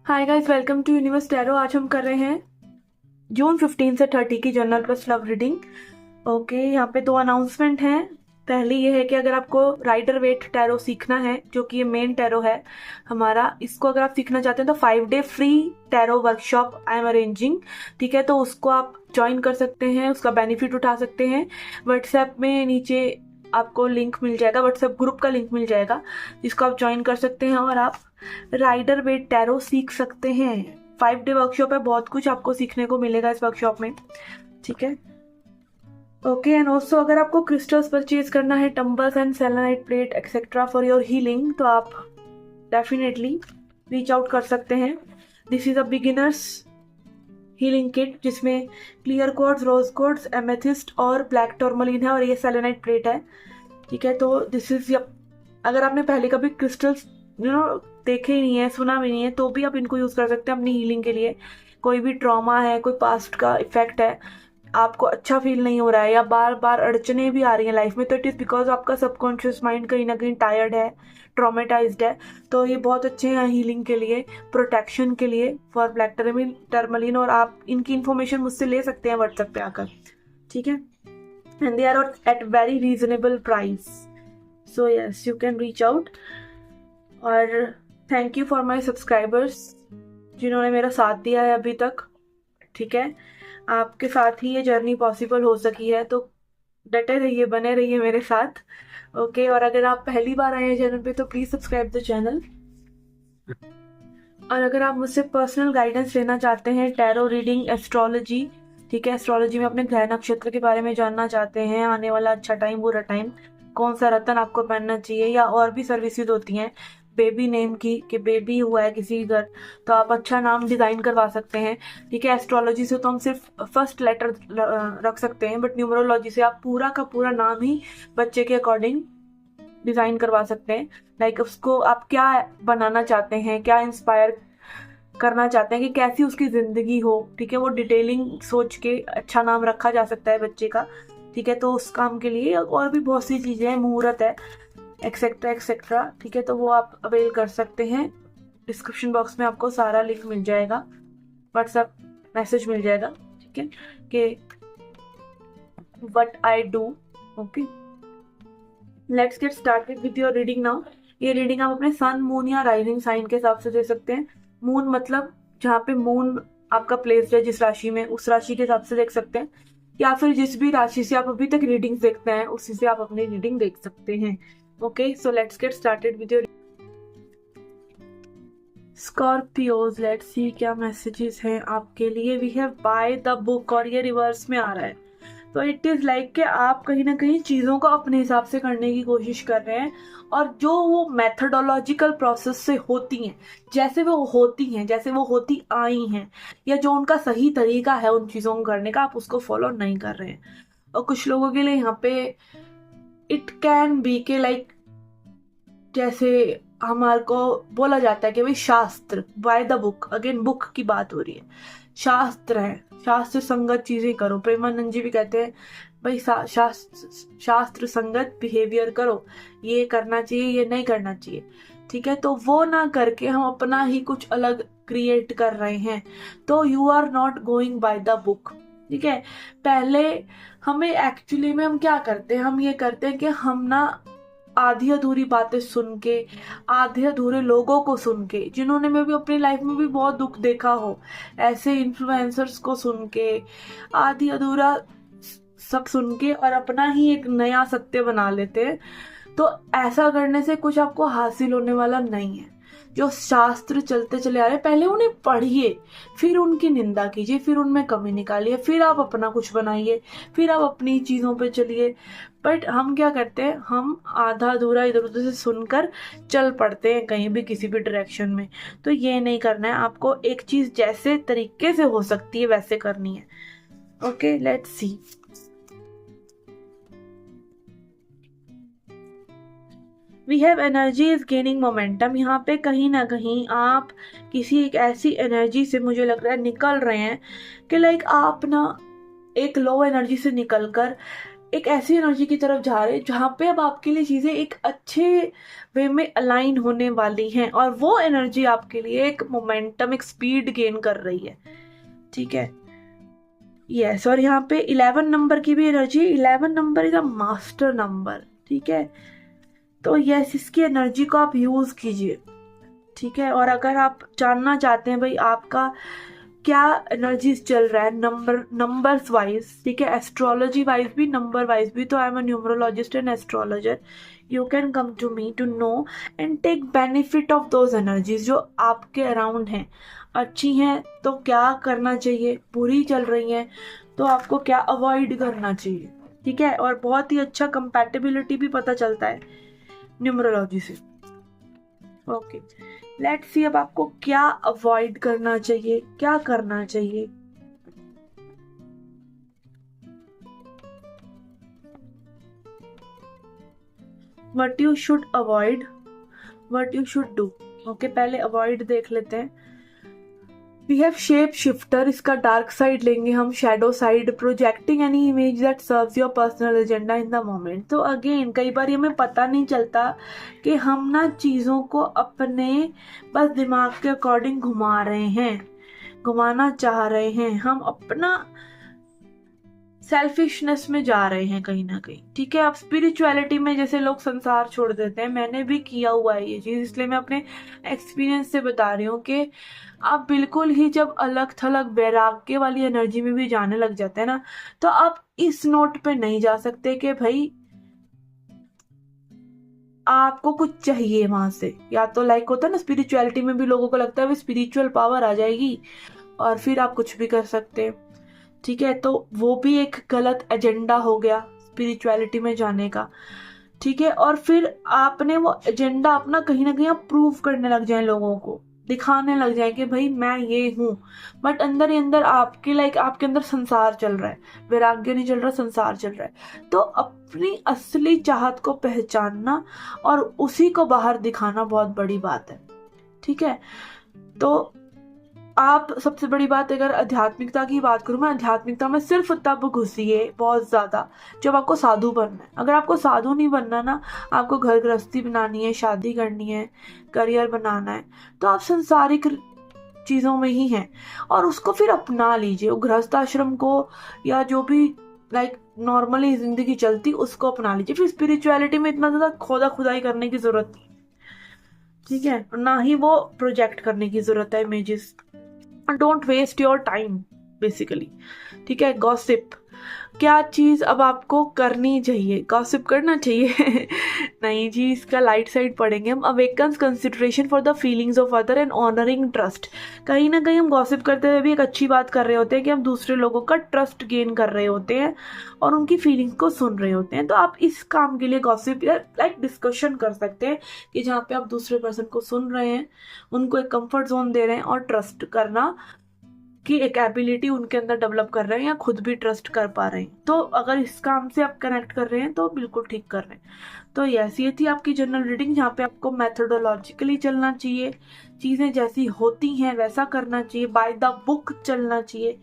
Hi guys, welcome to Universe Tarot. आज हम कर रहे हैं जून 15 से 30 की general plus love reading. Okay, यहाँ पे दो अनाउंसमेंट हैं। पहली ये है कि अगर आपको राइडर वेट टैरो सीखना है, जो कि ये मेन टैरो है हमारा, इसको अगर आप सीखना चाहते हैं तो 5 day free tarot workshop I am arranging. ठीक है, तो उसको आप ज्वाइन कर सकते हैं, उसका बेनिफिट उठा सकते हैं। व्हाट्सएप में नीचे आपको लिंक मिल जाएगा, व्हाट्सएप ग्रुप का लिंक मिल जाएगा, जिसको आप ज्वाइन कर सकते हैं और आप राइडर वेट टैरो सीख सकते हैं। 5 डे वर्कशॉप है, बहुत कुछ आपको सीखने को मिलेगा इस वर्कशॉप में। ठीक है, ओके। एंड ऑल्सो अगर आपको क्रिस्टल्स परचेज करना है, tumbles and selenite plate etcetera for your healing, तो आप डेफिनेटली रीच आउट कर सकते हैं। This is a beginners healing kit, जिसमें क्लियर क्वार्ट्ज, रोज क्वार्ट्ज, एमेथिस्ट और ब्लैक टर्मलिन है, और ये सेलेनाइट प्लेट है। ठीक है, तो दिस इज, अगर आपने पहले कभी क्रिस्टल्स देखे ही नहीं है, सुना भी नहीं है, तो भी आप इनको यूज कर सकते हैं अपनी हीलिंग के लिए। कोई भी ट्रॉमा है, कोई पास्ट का इफेक्ट है, आपको अच्छा फील नहीं हो रहा है, या बार बार अड़चने भी आ रही हैं लाइफ में, तो इट इज बिकॉज आपका सबकॉन्शियस माइंड कहीं ना कहीं टायर्ड है, ट्रॉमेटाइज्ड है। तो ये बहुत अच्छे हैं हीलिंग के लिए, प्रोटेक्शन के लिए, फॉर ब्लैक टर्मलिन। और आप इनकी इंफॉर्मेशन मुझसे ले सकते हैं व्हाट्सएप पे आकर। ठीक है, and they are at very reasonable price, so yes, you can reach out. और thank you for my subscribers, जिन्होंने मेरा साथ दिया है अभी तक। ठीक है, आपके साथ ही ये जर्नी पॉसिबल हो सकी है, तो डटे रहिए, बने रहिए मेरे साथ। ओके, और अगर आप पहली बार आए हैं चैनल पे तो प्लीज सब्सक्राइब द चैनल। और अगर आप मुझसे पर्सनल गाइडेंस लेना चाहते हैं, टैरो रीडिंग, एस्ट्रोलॉजी, ठीक है, एस्ट्रोलॉजी में अपने ग्रह नक्षत्र के बारे में जानना चाहते हैं, आने वाला अच्छा टाइम, बुरा टाइम, कौन सा रत्न आपको पहनना चाहिए, या और भी सर्विसेज होती हैं बेबी नेम की, कि बेबी हुआ है किसी घर तो आप अच्छा नाम डिजाइन करवा सकते हैं। ठीक है, एस्ट्रोलॉजी से तो हम सिर्फ फर्स्ट लेटर रख सकते हैं, बट न्यूमरोलॉजी से आप पूरा का पूरा नाम ही बच्चे के अकॉर्डिंग डिजाइन करवा सकते हैं। लाइक उसको आप क्या बनाना चाहते हैं, क्या इंस्पायर करना चाहते हैं, कि कैसी उसकी जिंदगी हो। ठीक है, वो डिटेलिंग सोच के अच्छा नाम रखा जा सकता है बच्चे का। ठीक है, तो उस काम के लिए और भी बहुत सी चीजें हैं, मुहूर्त है, एक्सेट्रा एक्सेट्रा। ठीक है, तो वो आप अवेल कर सकते हैं। डिस्क्रिप्शन बॉक्स में आपको सारा लिंक मिल जाएगा, व्हाट्सएप मैसेज मिल जाएगा। ठीक है, कि what I do. Okay, let's get started with your reading now. ये रीडिंग आप अपने सन, मून या राइजिंग साइन के हिसाब से दे सकते हैं। मून मतलब जहाँ पे मून आपका प्लेस्ड है, जिस राशि में, उस राशि के हिसाब से देख सकते हैं, या फिर जिस भी राशि से आप अभी तक रीडिंग्स देखते हैं उसी से आप अपनी रीडिंग देख सकते हैं। Okay, so let's get started with your Scorpios. Let's see क्या मैसेजेस हैं आपके लिए। We have by the book, और ये रिवर्स में आ रहा है, तो इट इज लाइक कि आप कहीं ना कहीं चीजों को अपने हिसाब से करने की कोशिश कर रहे हैं, और जो वो मेथडोलॉजिकल प्रोसेस से होती हैं, जैसे वो होती हैं, जैसे वो होती आई हैं, या जो उनका सही तरीका है उन चीजों को करने का, आप उसको फॉलो नहीं कर रहे हैं। और कुछ लोगों के लिए यहाँ पे इट कैन बी के लाइक, जैसे हमारे को बोला जाता है कि भाई शास्त्र, bye the book, again book की बात हो रही है, शास्त्र है, शास्त्र संगत चीजें करो। प्रेमानंद जी भी कहते हैं भाई शास्त्र संगत बिहेवियर करो, ये करना चाहिए, ये नहीं करना चाहिए। ठीक है, तो वो ना करके हम अपना ही कुछ अलग क्रिएट कर रहे हैं, तो you are not going by the book. ठीक है, पहले हमें एक्चुअली में हम क्या करते हैं, हम ये करते हैं कि हम ना आधी अधूरी बातें सुन के, आधे अधूरे लोगों को सुन के, जिन्होंने मैं भी अपनी लाइफ में भी बहुत दुख देखा हो, ऐसे इन्फ्लुएंसर्स को सुन के, आधी अधूरा सब सुन के, और अपना ही एक नया सत्य बना लेते हैं। तो ऐसा करने से कुछ आपको हासिल होने वाला नहीं है। जो शास्त्र चलते चले आ रहे हैं, पहले उन्हें पढ़िए, फिर उनकी निंदा कीजिए, फिर उनमें कमी निकालिए, फिर आप अपना कुछ बनाइए, फिर आप अपनी चीजों पे चलिए। बट हम क्या करते हैं, हम आधा अधूरा इधर उधर से सुनकर चल पड़ते हैं कहीं भी, किसी भी डायरेक्शन में। तो ये नहीं करना है आपको, एक चीज जैसे तरीके से हो सकती है वैसे करनी है। Okay, let's see. We have energy is gaining momentum. यहाँ पे कहीं ना कहीं आप किसी एक ऐसी एनर्जी से, मुझे लग रहा है, निकल रहे हैं, कि लाइक आप ना एक लो एनर्जी से निकलकर एक ऐसी एनर्जी की तरफ जा रहे हैं जहाँ पे अब आपके लिए चीज़ें एक अच्छे वे में अलाइन होने वाली हैं, और वो एनर्जी आपके लिए एक मोमेंटम, एक स्पीड गेन कर रही है। ठीक है, यस। और यहाँ पे 11 नंबर की भी energy, 11 number is a master number. ठीक है, तो यस, इसकी एनर्जी को आप यूज कीजिए। ठीक है, और अगर आप जानना चाहते हैं भाई आपका क्या एनर्जीज चल रहा है नंबर्स वाइज, ठीक है, एस्ट्रोलॉजी वाइज भी, नंबर वाइज भी, तो I am a numerologist and astrologer, you can come to me to know and take benefit of those energies जो आपके अराउंड हैं। अच्छी हैं तो क्या करना चाहिए, बुरी चल रही हैं तो आपको क्या अवॉइड करना चाहिए। ठीक है, और बहुत ही अच्छा कंपैटिबिलिटी भी पता चलता है न्यूमरोलॉजी से। ओके, लेट्स सी अब आपको क्या अवॉइड करना चाहिए, क्या करना चाहिए। What you should avoid, what you should do. Okay, पहले अवॉइड देख लेते हैं। वी हैव शेप शिफ्टर, इसका डार्क साइड लेंगे हम, shadow side, projecting any image that serves your personal agenda in the moment. तो अगेन कई बार हमें पता नहीं चलता कि हम ना चीज़ों को अपने बस दिमाग के अकॉर्डिंग घुमा रहे हैं, घुमाना चाह रहे हैं, हम अपना सेल्फिशनेस में जा रहे हैं कहीं ना कहीं। ठीक है, अब स्पिरिचुअलिटी में जैसे लोग संसार छोड़ देते हैं, मैंने भी किया हुआ है ये चीज़, इसलिए मैं अपने एक्सपीरियंस से बता रही हूँ कि आप बिल्कुल ही जब अलग थलग वैराग्य वाली एनर्जी में भी जाने लग जाते हैं ना, तो आप इस नोट पे नहीं जा सकते कि भाई आपको कुछ चाहिए वहां से, या तो लाइक होता है ना स्पिरिचुअलिटी में भी लोगों को लगता है स्पिरिचुअल पावर आ जाएगी और फिर आप कुछ भी कर सकते हैं। ठीक है, तो वो भी एक गलत एजेंडा हो गया स्पिरिचुअलिटी में जाने का। ठीक है, और फिर आपने वो एजेंडा अपना कहीं ना कहीं आप प्रूव करने लग जाए, लोगों को दिखाने लग जाए कि भाई मैं ये हूँ, बट अंदर ही अंदर आपके आपके अंदर संसार चल रहा है, वैराग्य नहीं चल रहा, संसार चल रहा है। तो अपनी असली चाहत को पहचानना और उसी को बाहर दिखाना बहुत बड़ी बात है। ठीक है, तो आप सबसे बड़ी बात, अगर आध्यात्मिकता की बात करूं मैं, आध्यात्मिकता में सिर्फ तब घुसिए बहुत ज्यादा जब आपको साधु बनना है। अगर आपको साधु नहीं बनना ना, आपको घर गृहस्थी बनानी है, शादी करनी है, करियर बनाना है, तो आप सांसारिक चीजों में ही हैं और उसको फिर अपना लीजिए, गृहस्थ आश्रम को या जो भी नॉर्मली जिंदगी चलती उसको अपना लीजिए। फिर स्पिरिचुअलिटी में इतना ज्यादा खोदा खुदाई करने की जरूरत नहीं। ठीक है, ना ही वो प्रोजेक्ट करने की जरूरत है images. Don't waste your time basically. ठीक है, गॉसिप, क्या चीज अब आपको करनी चाहिए, गॉसिप करना चाहिए नहीं जी, इसका लाइट साइड पढ़ेंगे हम। Awakens consideration for the feelings of other and honouring trust. कहीं ना कहीं हम गॉसिप करते हुए भी एक अच्छी बात कर रहे होते हैं कि हम दूसरे लोगों का ट्रस्ट गेन कर रहे होते हैं और उनकी फीलिंग्स को सुन रहे होते हैं। तो आप इस काम के लिए गॉसिप डिस्कशन कर सकते हैं कि जहाँ पे आप दूसरे पर्सन को सुन रहे हैं, उनको एक कंफर्ट जोन दे रहे हैं और ट्रस्ट करना की एक एबिलिटी उनके अंदर डेवलप कर रहे हैं या खुद भी ट्रस्ट कर पा रहे हैं। तो अगर इस काम से आप कनेक्ट कर रहे हैं तो बिल्कुल ठीक कर रहे हैं। तो यस, ये थी आपकी जनरल रीडिंग, जहाँ पे आपको मेथोडोलॉजिकली चलना चाहिए, चीज़ें जैसी होती हैं वैसा करना चाहिए, बाय द बुक चलना चाहिए।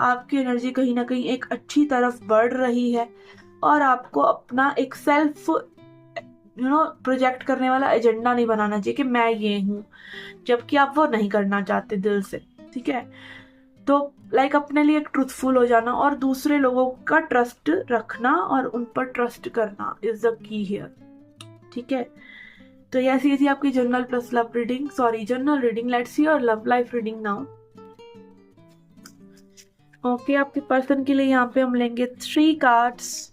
आपकी एनर्जी कहीं ना कहीं एक अच्छी तरफ बढ़ रही है और आपको अपना एक सेल्फ प्रोजेक्ट करने वाला एजेंडा नहीं बनाना चाहिए कि मैं ये हूँ, जबकि आप वो नहीं करना चाहते दिल से। ठीक है, तो अपने लिए ट्रूथफुल हो जाना और दूसरे लोगों का ट्रस्ट रखना और उन पर ट्रस्ट करना इज द की हियर। ठीक है, तो ये थी आपकी general plus love reading, sorry general reading. Let's see your love life reading now. Okay, आपके पर्सन के लिए यहाँ पे हम लेंगे 3 cards.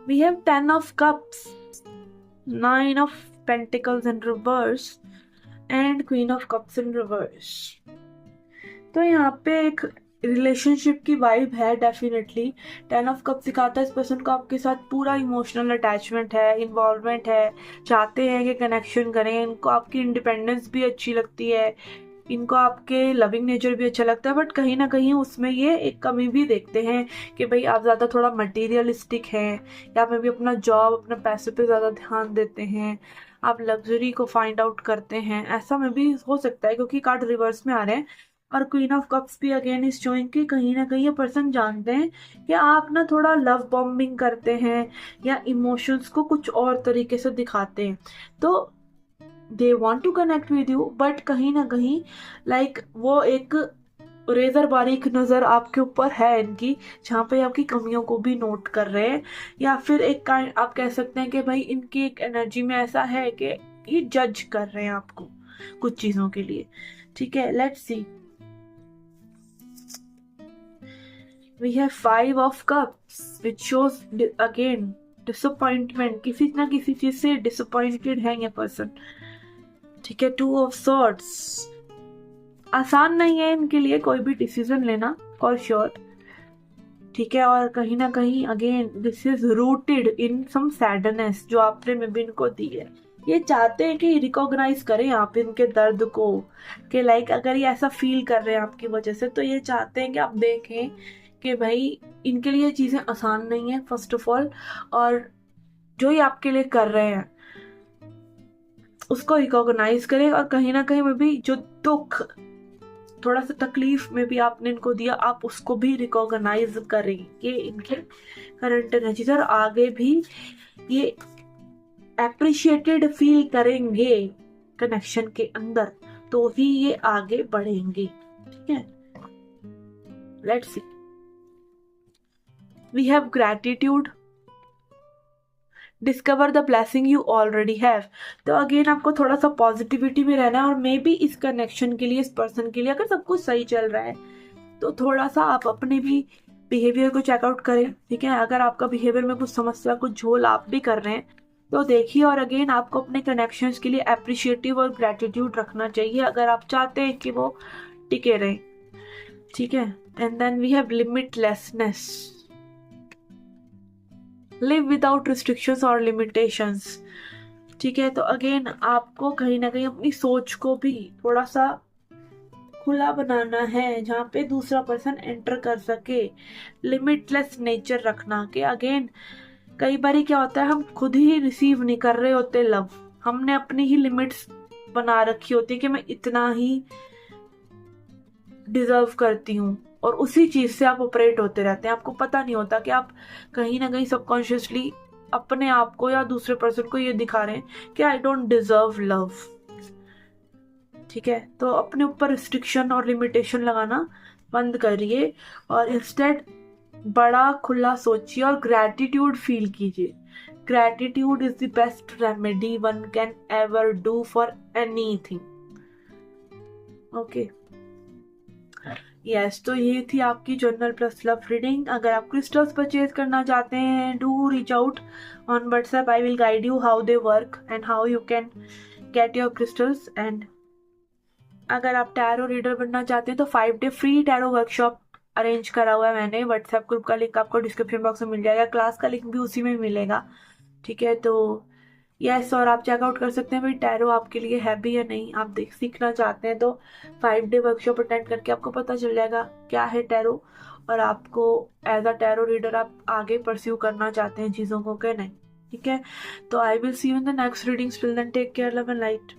We have 10 of cups, 9 of Pentacles in reverse and Queen of Cups in reverse। तो यहाँ पे एक रिलेशनशिप की वाइब है डेफिनेटली। 10 ऑफ कप सिखाता है इस पर्सन को आपके साथ पूरा इमोशनल अटैचमेंट है, इन्वॉल्वमेंट है, चाहते हैं कि कनेक्शन करें, इनको आपकी इंडिपेंडेंस भी अच्छी लगती है। इनको आपके लविंग नेचर भी अच्छा लगता है, बट कहीं ना कहीं उसमें ये एक कमी भी देखते हैं कि भाई आप ज़्यादा थोड़ा मटीरियलिस्टिक हैं, या फिर भी अपना जॉब अपने पैसे पे ज़्यादा ध्यान देते हैं, आप लग्जरी को फाइंड आउट करते हैं, ऐसा में भी हो सकता है क्योंकि कार्ड रिवर्स में आ रहे हैं। और क्वीन ऑफ कप्स भी अगेन इस शोइंग कि कहीं ना कहीं ये पर्सन जानते हैं कि आप ना थोड़ा लव बॉम्बिंग करते हैं या इमोशंस को कुछ और तरीके से दिखाते हैं, तो they want to connect with you, but कहीं ना कहीं वो एक रेजर बारीक नजर आपके ऊपर है इनकी, जहाँ पे आपकी कमियों को भी नोट कर रहे हैं, या फिर एक काइंड आप कह सकते हैं कि भाई इनकी एक एनर्जी में ऐसा है कि ये जज कर रहे हैं आपको कुछ चीजों के लिए। ठीक है, let's see. We have 5 of cups which shows again disappointment, किसी ना किसी चीज से डिसअपॉइंटेड है ये पर्सन। ठीक है, 2 ऑफ सॉर्ड्स, आसान नहीं है इनके लिए कोई भी डिसीजन लेना फॉर श्योर। ठीक है, और कहीं ना कहीं again this is rooted in some sadness जो आपने में भी इनको दी है। ये चाहते हैं कि रिकॉग्नाइज करें आप इनके दर्द को, कि अगर ये ऐसा फील कर रहे हैं आपकी वजह से, तो ये चाहते हैं कि आप देखें कि भाई इनके लिए चीजें आसान नहीं है फर्स्ट ऑफ ऑल, और जो ये आपके लिए कर रहे हैं उसको रिकॉग्नाइज करें, और कहीं ना कहीं में भी जो दुख थोड़ा सा तकलीफ में भी आपने इनको दिया आप उसको भी रिकॉग्नाइज करें कि इनके करंट एनर्जी, और आगे भी ये एप्रिशिएटेड फील करेंगे कनेक्शन के अंदर, तो ही ये आगे बढ़ेंगे। ठीक है, let's see. We have gratitude, discover the blessing you already have. तो अगेन आपको थोड़ा सा पॉजिटिविटी में रहना है, और मे बी इस कनेक्शन के लिए, इस पर्सन के लिए अगर सब कुछ सही चल रहा है तो थोड़ा सा आप अपने भी बिहेवियर को चेकआउट करें। ठीक है, अगर आपका बिहेवियर में कुछ समस्या, कुछ झोल आप भी कर रहे हैं तो देखिए, और अगेन आपको अपने कनेक्शंस के लिए अप्रिशिएटिव और ग्रेटिट्यूड रखना चाहिए अगर आप चाहते हैं कि वो टिके रहे। ठीक है, and then we have limitlessness, live without restrictions और लिमिटेशंस। ठीक है, तो अगेन आपको कहीं ना कहीं अपनी सोच को भी थोड़ा सा खुला बनाना है जहाँ पे दूसरा पर्सन एंटर कर सके, लिमिटलेस नेचर रखना। कि अगेन कई बार क्या होता है, हम खुद ही रिसीव नहीं कर रहे होते लव, हमने अपनी ही लिमिट्स बना रखी होती है कि मैं इतना ही डिजर्व करती हूँ, और उसी चीज से आप ऑपरेट होते रहते हैं, आपको पता नहीं होता कि आप कहीं ना कहीं सबकॉन्शियसली अपने आप को या दूसरे पर्सन को ये दिखा रहे हैं कि आई डोंट डिजर्व लव। ठीक है, तो अपने ऊपर रिस्ट्रिक्शन और लिमिटेशन लगाना बंद करिए, और इंस्टेड बड़ा खुला सोचिए और ग्रैटिट्यूड फील कीजिए। Gratitude is the best remedy one can ever do for anything. Okay, yes, तो ये थी आपकी जर्नल प्लस लव रीडिंग। अगर आप क्रिस्टल्स परचेज करना चाहते हैं, do reach out on WhatsApp, I will guide you how they work and how you can get your crystals. And अगर आप टैरो रीडर बनना चाहते हैं तो 5 day free tarot workshop arrange करा हुआ है मैंने। व्हाट्सएप ग्रुप का लिंक आपको डिस्क्रिप्शन बॉक्स में मिल जाएगा, क्लास का लिंक भी उसी में मिलेगा। ठीक है, तो यस, और आप चेकआउट कर सकते हैं भाई टैरो आपके लिए है भी या नहीं। आप सीखना चाहते हैं तो 5 डे वर्कशॉप अटेंड करके आपको पता चल जाएगा क्या है टैरो, और आपको एज अ टैरो रीडर आप आगे परस्यू करना चाहते हैं चीज़ों को कि नहीं। ठीक है, तो I will see you in the next readings, till then take care, love and light.